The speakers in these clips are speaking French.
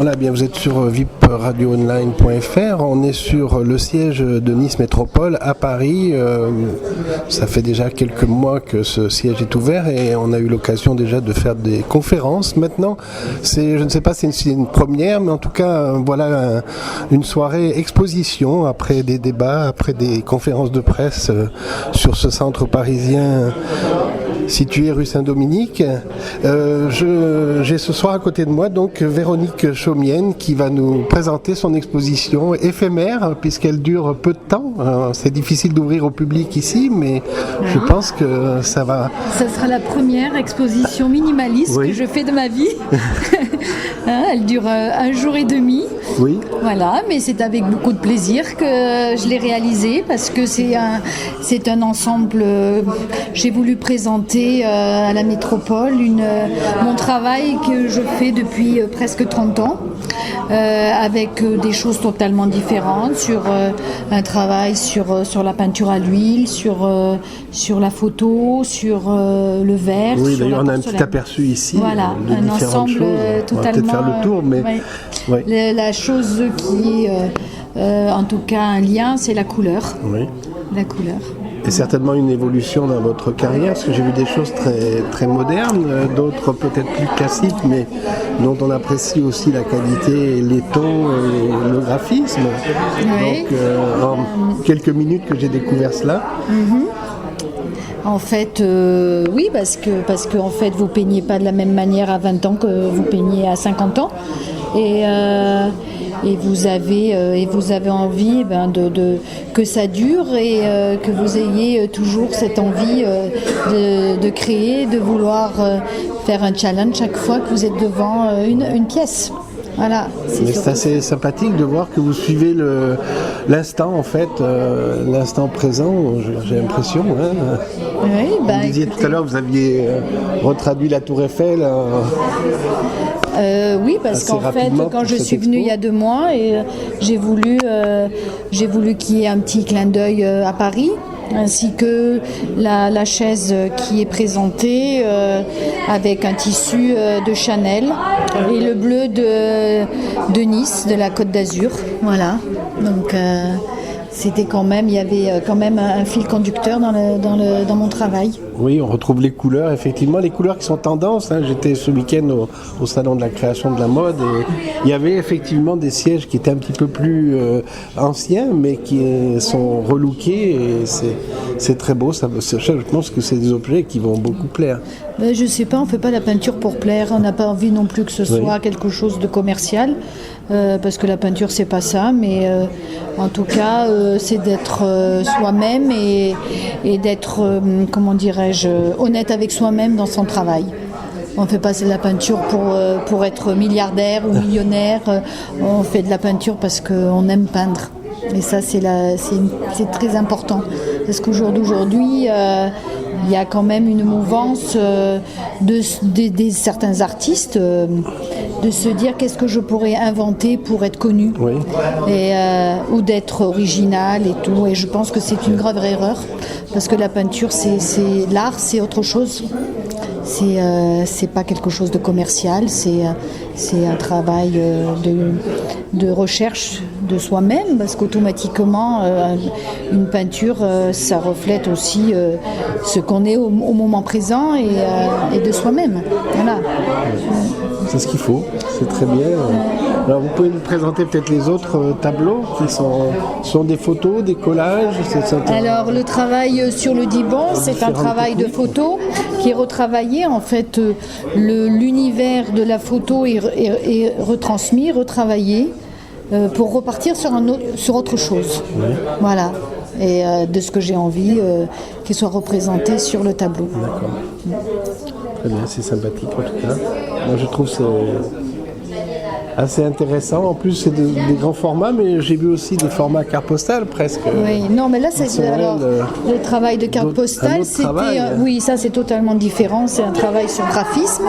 Voilà, bien vous êtes sur vipradioonline.fr. On est sur le siège de Nice Métropole à Paris. Ça fait déjà quelques mois que ce siège est ouvert et on a eu l'occasion déjà de faire des conférences. Maintenant, je ne sais pas si c'est une première, mais en tout cas, voilà une soirée exposition après des débats, après des conférences de presse sur ce centre parisien situé rue Saint-Dominique. J'ai ce soir à côté de moi donc Véronique Chaumienne qui va nous présenter son exposition éphémère puisqu'elle dure peu de temps. C'est difficile d'ouvrir au public ici, mais je pense que ça va. Ça sera la première exposition minimaliste que je fais de ma vie. Elle dure 1 jour et demi. Oui. Voilà, mais c'est avec beaucoup de plaisir que je l'ai réalisée parce que c'est un ensemble. J'ai voulu présenter à la métropole mon travail que je fais depuis presque 30 ans avec des choses totalement différentes sur un travail sur la peinture à l'huile, sur la photo, sur le verre. Oui, d'ailleurs on a un petit aperçu ici de un différentes ensemble choses. totalement. On va peut-être faire le tour, mais la chose qui est en tout cas un lien, c'est la couleur. Oui. La couleur. Et certainement une évolution dans votre carrière, parce que j'ai vu des choses très, très modernes, d'autres peut-être plus classiques, mais dont on apprécie aussi la qualité, les tons et le graphisme. Oui. Donc, en quelques minutes que j'ai découvert cela. En fait, oui, parce que en fait, vous peignez pas de la même manière à 20 ans que vous peignez à 50 ans. Et vous avez envie que ça dure et que vous ayez toujours cette envie de créer, de vouloir faire un challenge chaque fois que vous êtes devant une pièce. Voilà, c'est assez sympathique de voir que vous suivez l'instant en fait, l'instant présent, j'ai l'impression. Oui, vous disiez tout à l'heure, vous aviez retraduit la Tour Eiffel. Oui, parce qu'en fait, quand je suis venue il y a 2 mois, j'ai voulu qu'il y ait un petit clin d'œil à Paris, ainsi que la chaise qui est présentée avec un tissu de Chanel et le bleu de Nice, de la Côte d'Azur. Voilà. Donc c'était il y avait quand même un fil conducteur dans mon travail. Oui, on retrouve les couleurs, effectivement, les couleurs qui sont tendance. J'étais ce week-end au salon de la création de la mode et il y avait effectivement des sièges qui étaient un petit peu plus anciens, mais qui sont relookés et c'est très beau. Je pense que c'est des objets qui vont beaucoup plaire. Je sais pas, on fait pas la peinture pour plaire. On n'a pas envie non plus que ce soit quelque chose de commercial, parce que la peinture c'est pas ça. Mais en tout cas, c'est d'être soi-même et d'être, comment dirais-je, honnête avec soi-même dans son travail. On ne fait pas de la peinture pour être milliardaire ou millionnaire. On fait de la peinture parce qu'on aime peindre. Et ça, c'est très important. Parce qu'au jour d'aujourd'hui, il y a quand même une mouvance de certains artistes de se dire qu'est-ce que je pourrais inventer pour être connu ou d'être original et tout. Et je pense que c'est une grave erreur parce que la peinture, c'est l'art, c'est autre chose. C'est pas quelque chose de commercial, c'est un travail de recherche de soi-même, parce qu'automatiquement une peinture ça reflète aussi ce qu'on est au moment présent et de soi-même. Voilà. C'est ce qu'il faut, c'est très bien. Alors vous pouvez nous présenter peut-être les autres tableaux qui sont des photos, des collages. Alors le travail sur le divan, c'est un travail de photo qui est retravaillé. En fait, l'univers de la photo est retransmis, retravaillé pour repartir sur autre chose. Oui. Voilà. Et de ce que j'ai envie qu'il soit représenté sur le tableau. D'accord. Très bien, c'est sympathique en tout cas. Moi je trouve c'est assez intéressant. En plus, c'est des grands formats, mais j'ai vu aussi des formats carte postale presque. Oui, non, mais là, le travail de carte postale, oui, ça c'est totalement différent. C'est un travail sur graphisme.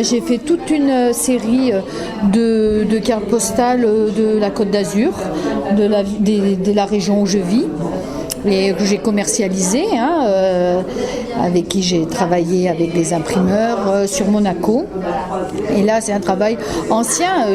J'ai fait toute une série de cartes postales de la Côte d'Azur, de la région où je vis, et que j'ai commercialisé avec qui j'ai travaillé avec des imprimeurs sur Monaco. Et là, c'est un travail ancien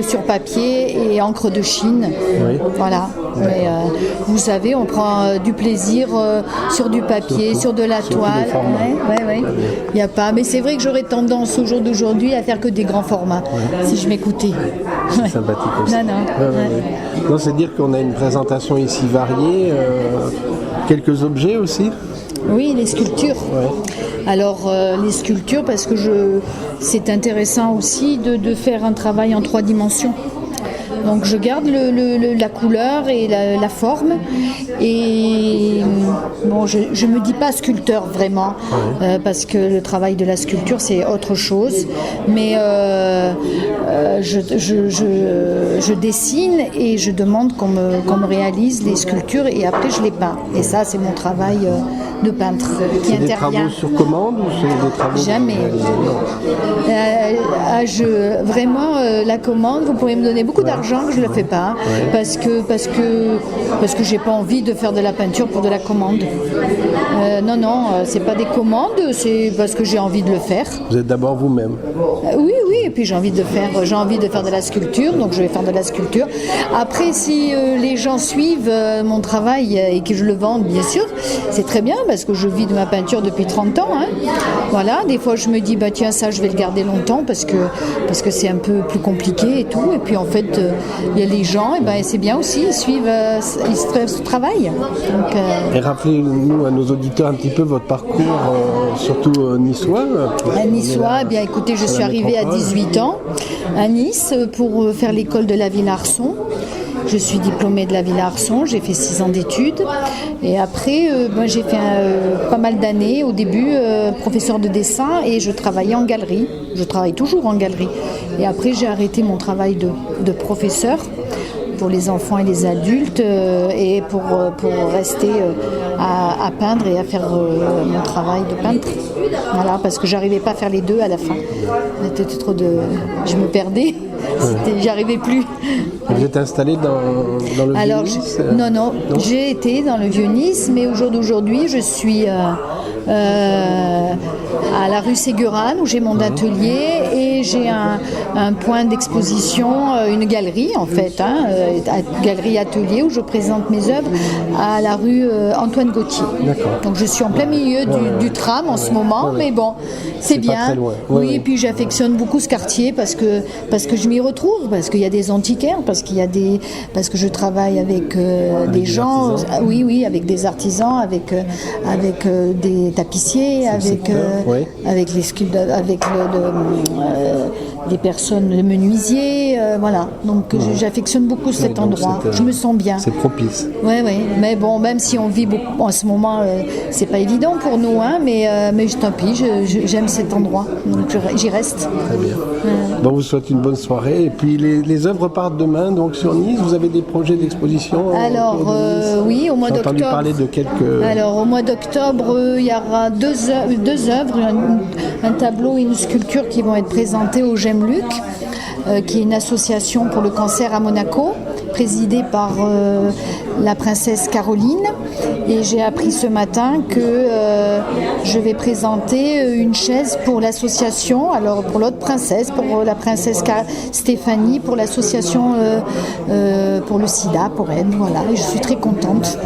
sur papier et encre de Chine. Oui. Voilà. Mais, vous savez, on prend du plaisir sur du papier, sur de la toile. Ouais. Il y a pas. Mais c'est vrai que j'aurais tendance au jour d'aujourd'hui à faire que des grands formats, si je m'écoutais. C'est sympathique aussi. Non. Non, c'est dire qu'on a une présentation ici variée, quelques objets aussi. Oui, les sculptures. Ouais. Alors, les sculptures, parce que c'est intéressant aussi de faire un travail en 3 dimensions. Donc je garde la couleur et la forme, et bon, je me dis pas sculpteur vraiment, parce que le travail de la sculpture c'est autre chose, mais je dessine et je demande qu'on me réalise les sculptures, et après je les peins, et ça c'est mon travail de peintre qui c'est intervient. Des travaux sur commande ou c'est des travaux Jamais. Vraiment, la commande, vous pourrez me donner beaucoup d'argent que je ne le fais pas, parce que j'ai pas envie de faire de la peinture pour de la commande. Non, c'est pas des commandes, c'est parce que j'ai envie de le faire. Vous êtes d'abord vous-même. Oui, et puis j'ai envie de faire de la sculpture, donc je vais faire de la sculpture. Après, si les gens suivent mon travail et que je le vende, bien sûr, c'est très bien, parce que je vis de ma peinture depuis 30 ans. Voilà, des fois je me dis, tiens, ça je vais le garder longtemps, parce que c'est un peu plus compliqué et tout. Et puis en fait, il y a les gens, et c'est bien aussi, ils suivent ce travail. Donc, Et rappelez-nous à nos auditeurs un petit peu votre parcours, surtout niçois. Niçois, bien écoutez, je suis arrivée à 18 ans à Nice pour faire l'école de la Villa Arson. Je suis diplômée de la Villa Arson, j'ai fait 6 ans d'études, et après j'ai fait pas mal d'années, au début professeur de dessin, et je travaillais en galerie, je travaille toujours en galerie, et après j'ai arrêté mon travail de professeur pour les enfants et les adultes, et pour rester à peindre et à faire mon travail de peintre. Voilà, parce que j'arrivais pas à faire les deux à la fin. C'était trop de... Je me perdais, j'y arrivais plus. Vous êtes installé dans le Vieux-Nice ? Non, j'ai été dans le Vieux-Nice, mais au jour d'aujourd'hui, je suis à la rue Ségurane, où j'ai mon atelier, et j'ai un point d'exposition, une galerie en fait, galerie atelier, où je présente mes œuvres à la rue Antoine Gautier. D'accord. Donc je suis en plein milieu du tram en ce moment, mais bon, c'est bien. Pas très loin. Et puis j'affectionne beaucoup ce quartier parce que je m'y retrouve, parce qu'il y a des antiquaires, parce que je travaille avec des gens, avec des artisans, avec des tapissiers, avec les sculpteurs, avec des personnes, le menuisier, voilà. Donc j'affectionne beaucoup cet endroit. Je me sens bien. C'est propice. Oui. Mais bon, même si on vit beaucoup, en ce moment, c'est pas évident pour nous, mais tant pis, j'aime cet endroit, donc j'y reste. Très bien. Bon, vous souhaite une bonne soirée. Et puis les œuvres partent demain, donc sur Nice. Vous avez des projets d'exposition? Alors oui, au mois d'octobre. J'ai entendu parler de quelques. Alors au mois d'octobre, il y aura deux œuvres, un tableau et une sculpture qui vont être présentées au Gemluc, qui est une association pour le cancer à Monaco, présidée par la princesse Caroline. Et j'ai appris ce matin que je vais présenter une chaise pour l'association, alors pour l'autre princesse, pour la princesse Stéphanie, pour l'association pour le sida, pour elle. Voilà, et je suis très contente.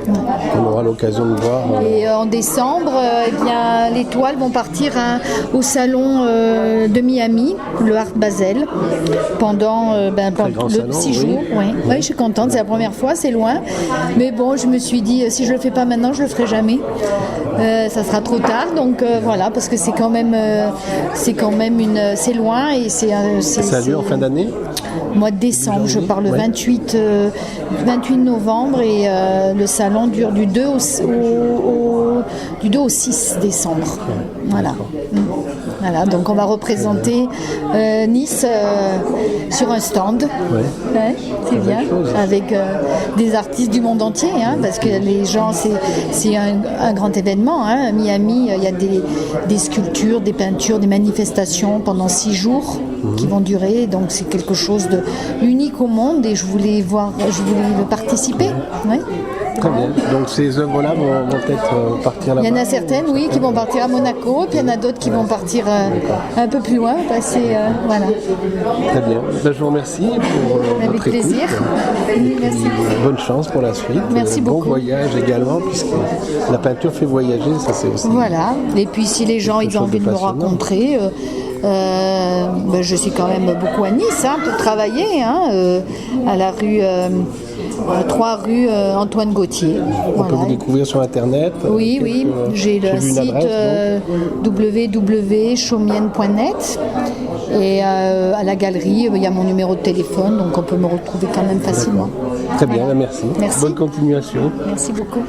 On aura l'occasion de voir. Et en décembre, les toiles vont partir au salon de Miami, le Art Basel, pendant 6 jours. Oui, je suis contente, c'est la première fois, c'est loin. Mais bon, je me suis dit, si je ne le fais pas maintenant, je ne le ferai jamais. Ça sera trop tard, donc voilà, parce que c'est quand même c'est loin, et ça a lieu en fin d'année? Mois de décembre, je pars le 28 novembre, et le salon dure du 2 au 6 décembre. Voilà. Voilà, donc on va représenter Nice sur un stand. C'est bien, avec des artistes du monde entier, parce que les gens, c'est un grand événement. À Miami, il y a des sculptures, des peintures, des manifestations pendant 6 jours qui vont durer. Donc c'est quelque chose de unique au monde, et je voulais participer. Très bien. Donc ces œuvres-là vont peut-être partir là-bas. Il y en a certaines, oui, qui vont partir à Monaco, puis il y en a d'autres qui vont partir un peu plus loin, passer, voilà. Très bien. Ben, je vous remercie pour Avec votre plaisir. écoute. Merci. Bonne chance pour la suite. Merci bon beaucoup. voyage également, puisque la peinture fait voyager, ça c'est aussi. Voilà. Et puis si les gens ils ont envie de me rencontrer, je suis quand même beaucoup à Nice pour travailler, à la rue 3 rue Antoine Gauthier. On peut vous découvrir sur internet. Oui, j'ai le site www.chaumienne.net et à la galerie il y a mon numéro de téléphone, donc on peut me retrouver quand même facilement. Très bien, merci. Merci. Bonne continuation. Merci beaucoup.